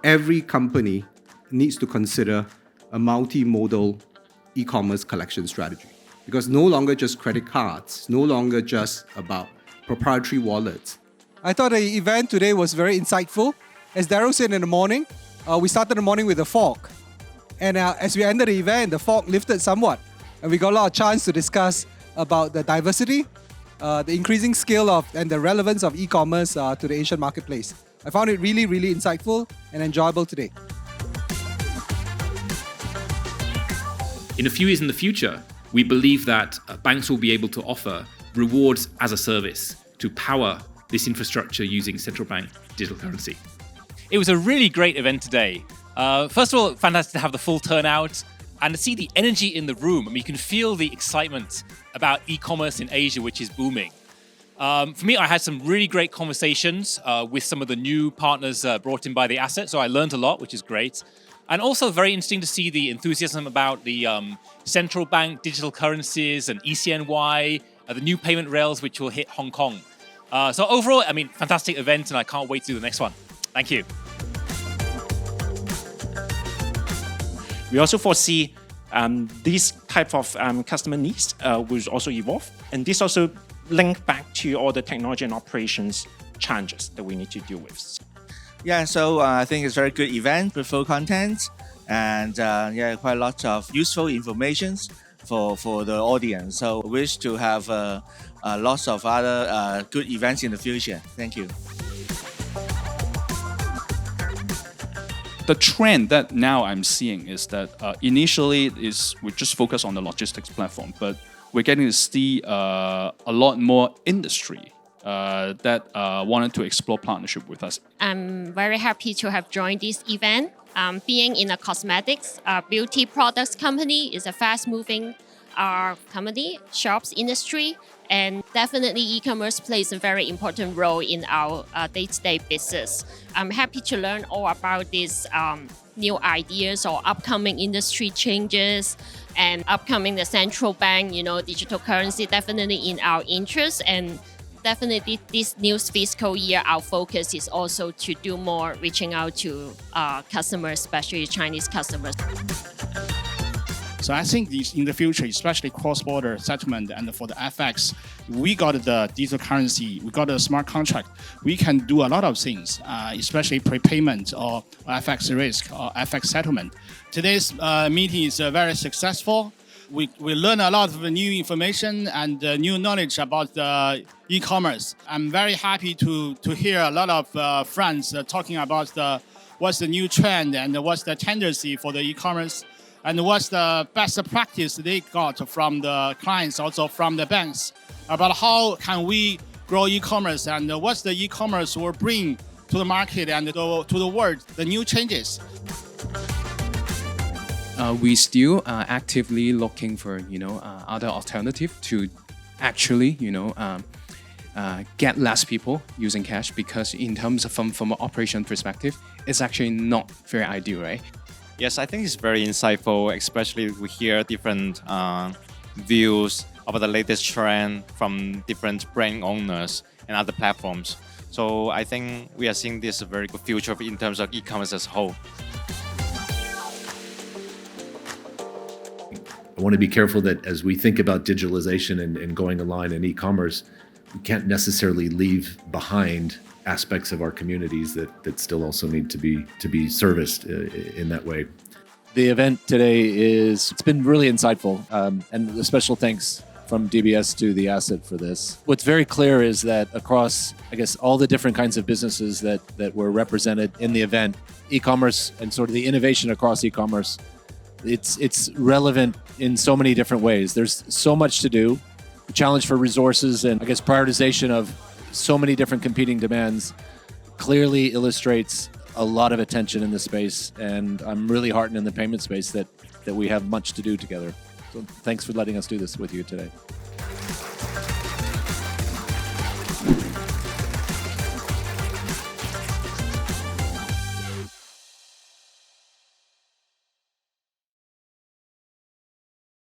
every company needs to consider a multimodal e-commerce collection strategy. Because no longer just credit cards, no longer just about proprietary wallets. I thought the event today was very insightful. As Daryl said in the morning, we started the morning with a fog. And as we ended the event, the fog lifted somewhat. And we got a lot of chance to discuss about the diversity, the increasing scale of and the relevance of e-commerce to the Asian marketplace. I found it really, really insightful and enjoyable today. In a few years in the future, we believe that banks will be able to offer rewards as a service to power this infrastructure using central bank digital currency. It was a really great event today. First of all, fantastic to have the full turnout and to see the energy in the room. I mean, you can feel the excitement about e-commerce in Asia, which is booming. For me, I had some really great conversations with some of the new partners brought in by the asset. So I learned a lot, which is great. And also very interesting to see the enthusiasm about the central bank digital currencies and ECNY, the new payment rails, which will hit Hong Kong. So overall, I mean, fantastic event, and I can't wait to do the next one. Thank you. We also foresee these type of customer needs will also evolve. And this also link back to all the technology and operations challenges that we need to deal with. Yeah, so I think it's a very good event with full content and quite a lot of useful information for the audience. So I wish to have lots of other good events in the future. Thank you. The trend that now I'm seeing is that initially we just focus on the logistics platform, but we're getting to see a lot more industry that wanted to explore partnership with us. I'm very happy to have joined this event. Being in a cosmetics beauty products company is a fast-moving company, shops industry, and definitely e-commerce plays a very important role in our day-to-day business. I'm happy to learn all about these new ideas or upcoming industry changes and upcoming the central bank, digital currency, definitely in our interest. And definitely this new fiscal year, our focus is also to do more reaching out to customers, especially Chinese customers. So I think in the future, especially cross-border settlement and for the FX, we got the digital currency, we got a smart contract. We can do a lot of things, especially prepayment or FX risk or FX settlement. Today's meeting is very successful. We learn a lot of new information and new knowledge about the e-commerce. I'm very happy to hear a lot of friends talking about what's the new trend and what's the tendency for the e-commerce and what's the best practice they got from the clients, also from the banks, about how can we grow e-commerce and what's the e-commerce will bring to the market and to the world, the new changes. We still are actively looking for other alternative to actually get less people using cash, because in terms of from an operation perspective, it's actually not very ideal, right? Yes, I think it's very insightful, especially we hear different views about the latest trend from different brand owners and other platforms. So I think we are seeing this a very good future in terms of e-commerce as a whole. I want to be careful that as we think about digitalization and going online and e-commerce, we can't necessarily leave behind aspects of our communities that still also need to be serviced in that way. The event today it's been really insightful, and a special thanks from DBS to the asset for this. What's very clear is that across, I guess, all the different kinds of businesses that were represented in the event, e-commerce and sort of the innovation across e-commerce, it's relevant in so many different ways. There's so much to do. The challenge for resources and I guess prioritization of so many different competing demands clearly illustrates a lot of attention in this space, and I'm really heartened in the payment space that we have much to do together. So thanks for letting us do this with you today.